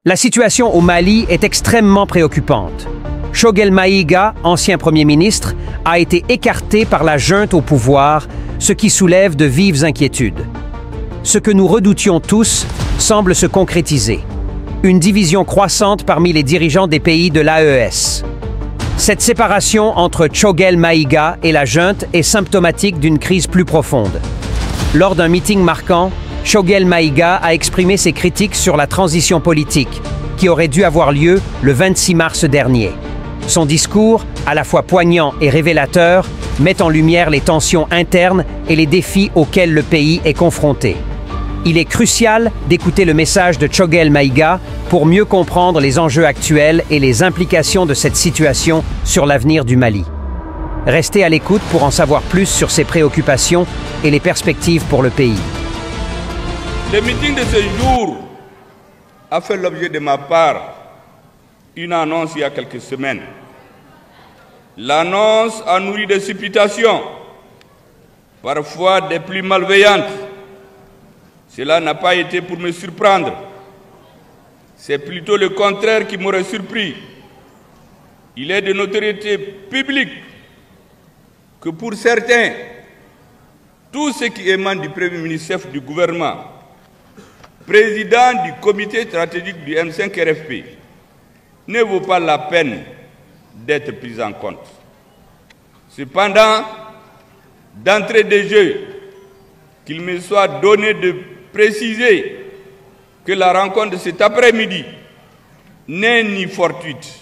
La situation au Mali est extrêmement préoccupante. Choguel Maïga, ancien Premier ministre, a été écarté par la junte au pouvoir, ce qui soulève de vives inquiétudes. Ce que nous redoutions tous semble se concrétiser. Une division croissante parmi les dirigeants des pays de l'AES. Cette séparation entre Choguel Maïga et la junte est symptomatique d'une crise plus profonde. Lors d'un meeting marquant, Choguel Maïga a exprimé ses critiques sur la transition politique, qui aurait dû avoir lieu le 26 mars dernier. Son discours, à la fois poignant et révélateur, met en lumière les tensions internes et les défis auxquels le pays est confronté. Il est crucial d'écouter le message de Choguel Maïga pour mieux comprendre les enjeux actuels et les implications de cette situation sur l'avenir du Mali. Restez à l'écoute pour en savoir plus sur ses préoccupations et les perspectives pour le pays. Le meeting de ce jour a fait l'objet de ma part une annonce il y a quelques semaines. L'annonce a nourri des supputations, parfois des plus malveillantes. Cela n'a pas été pour me surprendre. C'est plutôt le contraire qui m'aurait surpris. Il est de notoriété publique que pour certains, tout ce qui émane du Premier ministre chef du gouvernement, président du comité stratégique du M5 RFP, ne vaut pas la peine d'être pris en compte. Cependant, d'entrée de jeu, qu'il me soit donné de préciser que la rencontre de cet après-midi n'est ni fortuite,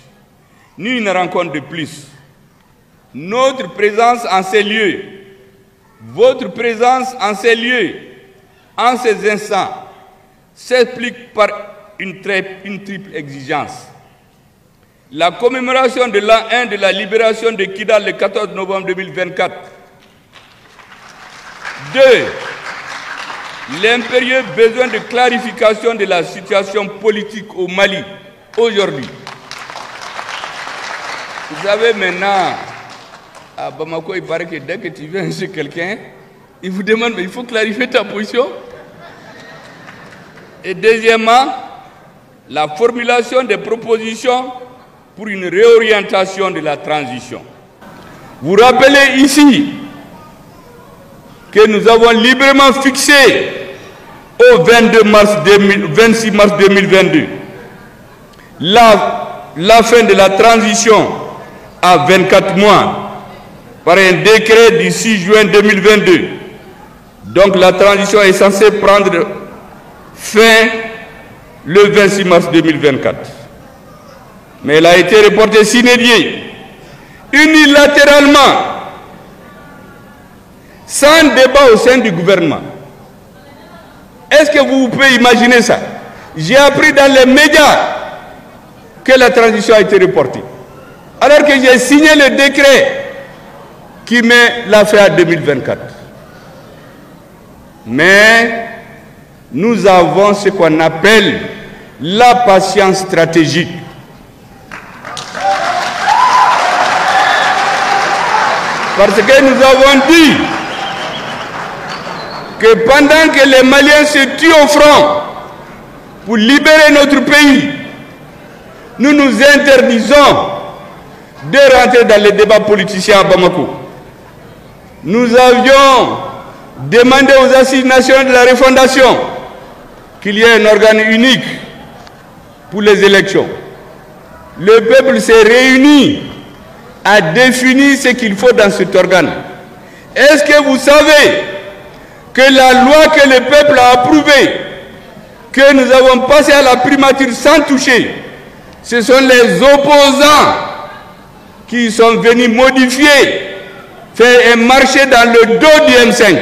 ni une rencontre de plus. Notre présence en ces lieux, votre présence en ces lieux, en ces instants, s'explique par une triple exigence. La commémoration de l'an 1 de la libération de Kidal le 14 novembre 2024. 2. L'impérieux besoin de clarification de la situation politique au Mali aujourd'hui. Vous savez maintenant, à Bamako, il paraît que dès que tu viens chez quelqu'un, il vous demande, mais il faut clarifier ta position. Et deuxièmement, la formulation des propositions pour une réorientation de la transition. Vous rappelez ici que nous avons librement fixé au 26 mars 2022 la fin de la transition à 24 mois par un décret du 6 juin 2022. Donc la transition est censée prendre fin le 26 mars 2024. Mais elle a été reportée sine die, unilatéralement, sans débat au sein du gouvernement. Est-ce que vous pouvez imaginer ça? J'ai appris dans les médias que la transition a été reportée, alors que j'ai signé le décret qui met la fin à 2024. Mais nous avons ce qu'on appelle la patience stratégique. Parce que nous avons dit que pendant que les Maliens se tuent au front pour libérer notre pays, nous nous interdisons de rentrer dans les débats politiciens à Bamako. Nous avions demandé aux assises nationales de la refondation qu'il y ait un organe unique pour les élections. Le peuple s'est réuni à définir ce qu'il faut dans cet organe. Est-ce que vous savez que la loi que le peuple a approuvée, que nous avons passée à la primature sans toucher, ce sont les opposants qui sont venus modifier, faire un marché dans le dos du M5.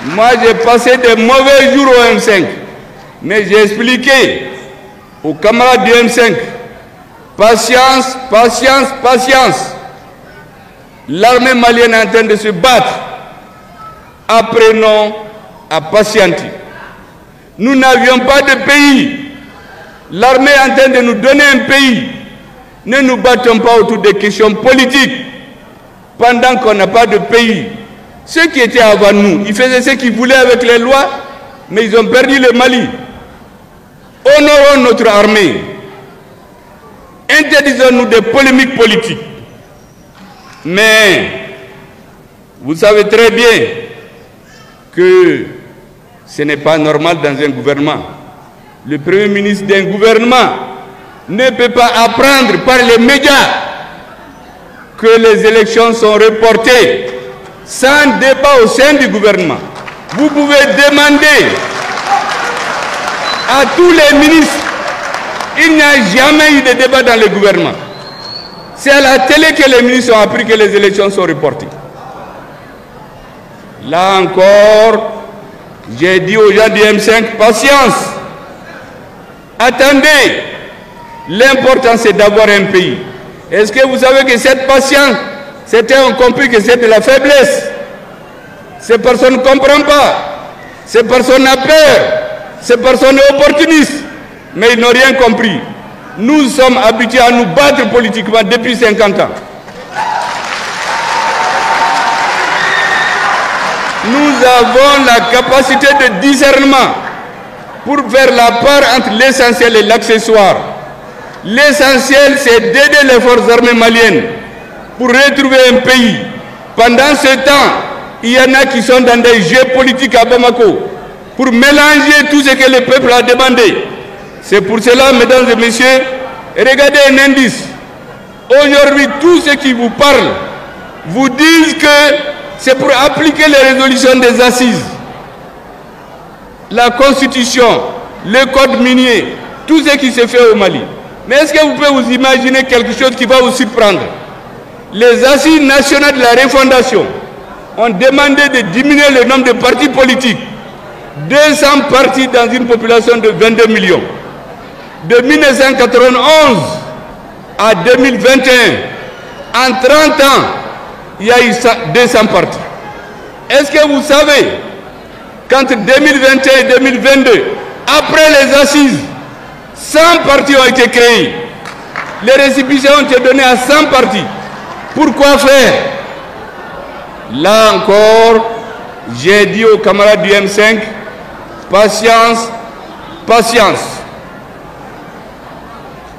Moi, j'ai passé de mauvais jours au M5, mais j'ai expliqué aux camarades du M5, patience, patience, patience. L'armée malienne est en train de se battre. Apprenons à patienter. Nous n'avions pas de pays. L'armée est en train de nous donner un pays. Ne nous battons pas autour des questions politiques pendant qu'on n'a pas de pays. Ceux qui étaient avant nous, ils faisaient ce qu'ils voulaient avec les lois, mais ils ont perdu le Mali. Honorons notre armée. Interdisons-nous des polémiques politiques. Mais vous savez très bien que ce n'est pas normal dans un gouvernement. Le Premier ministre d'un gouvernement ne peut pas apprendre par les médias que les élections sont reportées sans débat au sein du gouvernement. Vous pouvez demander à tous les ministres. Il n'y a jamais eu de débat dans le gouvernement. C'est à la télé que les ministres ont appris que les élections sont reportées. Là encore, j'ai dit aux gens du M5, patience. Attendez. L'important, c'est d'avoir un pays. Est-ce que vous savez que cette patience, certains ont compris que c'est de la faiblesse. Ces personnes ne comprennent pas. Ces personnes ont peur. Ces personnes sont opportunistes. Mais ils n'ont rien compris. Nous sommes habitués à nous battre politiquement depuis 50 ans. Nous avons la capacité de discernement pour faire la part entre l'essentiel et l'accessoire. L'essentiel, c'est d'aider les forces armées maliennes pour retrouver un pays. Pendant ce temps, il y en a qui sont dans des jeux politiques à Bamako pour mélanger tout ce que le peuple a demandé. C'est pour cela, mesdames et messieurs, regardez un indice. Aujourd'hui, tous ceux qui vous parlent vous disent que c'est pour appliquer les résolutions des assises. La constitution, le code minier, tout ce qui se fait au Mali. Mais est-ce que vous pouvez vous imaginer quelque chose qui va vous surprendre? Les assises nationales de la refondation ont demandé de diminuer le nombre de partis politiques. 200 partis dans une population de 22 millions. De 1991 à 2021, en 30 ans, il y a eu 200 partis. Est-ce que vous savez qu'entre 2021 et 2022, après les assises, 100 partis ont été créés. Les récépissés ont été donnés à 100 partis. Pourquoi faire? Là encore, j'ai dit aux camarades du M5, patience, patience.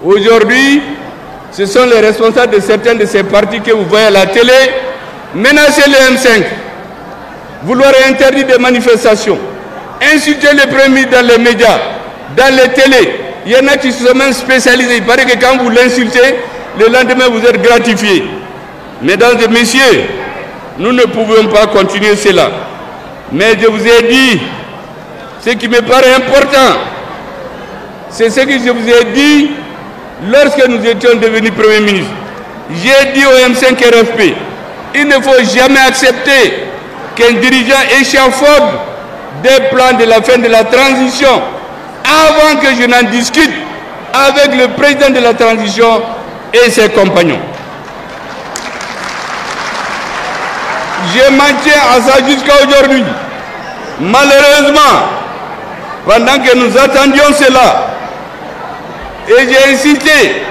Aujourd'hui, ce sont les responsables de certains de ces partis que vous voyez à la télé menacer le M5, vouloir interdire des manifestations, insulter le Premier ministre dans les médias, dans les télés. Il y en a qui sont même spécialisés. Il paraît que quand vous l'insultez, le lendemain vous êtes gratifié. Mesdames et messieurs, nous ne pouvons pas continuer cela. Mais je vous ai dit, ce qui me paraît important, c'est ce que je vous ai dit lorsque nous étions devenus Premier ministre. J'ai dit au M5 RFP, il ne faut jamais accepter qu'un dirigeant échafaude des plans de la fin de la transition avant que je n'en discute avec le président de la transition et ses compagnons. Je m'en tiens à ça jusqu'à aujourd'hui. Malheureusement, pendant que nous attendions cela, et j'ai insisté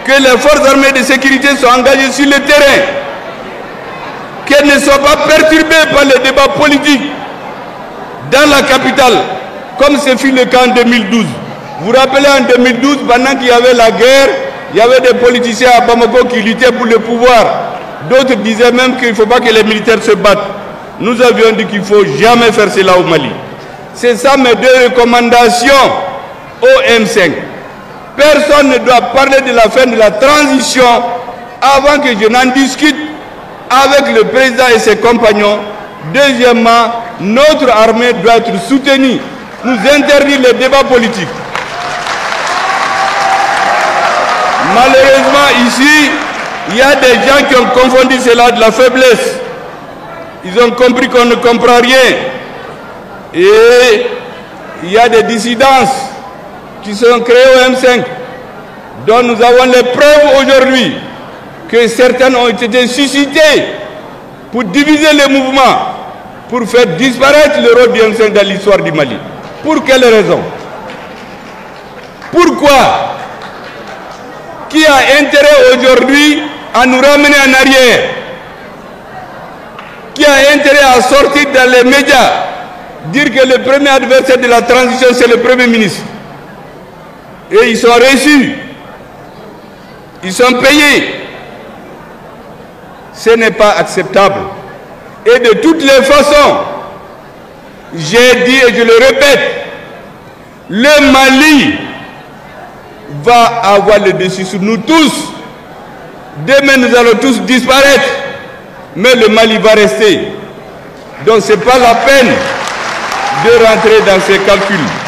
que les forces armées de sécurité soient engagées sur le terrain, qu'elles ne soient pas perturbées par les débats politiques dans la capitale, comme ce fut le cas en 2012. Vous vous rappelez, en 2012, pendant qu'il y avait la guerre, il y avait des politiciens à Bamako qui luttaient pour le pouvoir. D'autres disaient même qu'il ne faut pas que les militaires se battent. Nous avions dit qu'il ne faut jamais faire cela au Mali. C'est ça mes deux recommandations au M5. Personne ne doit parler de la fin de la transition avant que je n'en discute avec le président et ses compagnons. Deuxièmement, notre armée doit être soutenue. Nous interdire les débats politiques. Malheureusement, ici, il y a des gens qui ont confondu cela de la faiblesse. Ils ont compris qu'on ne comprend rien. Et il y a des dissidences qui sont créées au M5, dont nous avons les preuves aujourd'hui que certaines ont été suscitées pour diviser les mouvements, pour faire disparaître le rôle du M5 dans l'histoire du Mali. Pour quelle raison? Pourquoi? Qui a intérêt aujourd'hui à nous ramener en arrière? Qui a intérêt à sortir dans les médias, dire que le premier adversaire de la transition, c'est le Premier ministre? Et ils sont reçus. Ils sont payés. Ce n'est pas acceptable. Et de toutes les façons, j'ai dit et je le répète, le Mali va avoir le dessus sur nous tous. Demain, nous allons tous disparaître. Mais le Mali va rester. Donc, ce n'est pas la peine de rentrer dans ces calculs.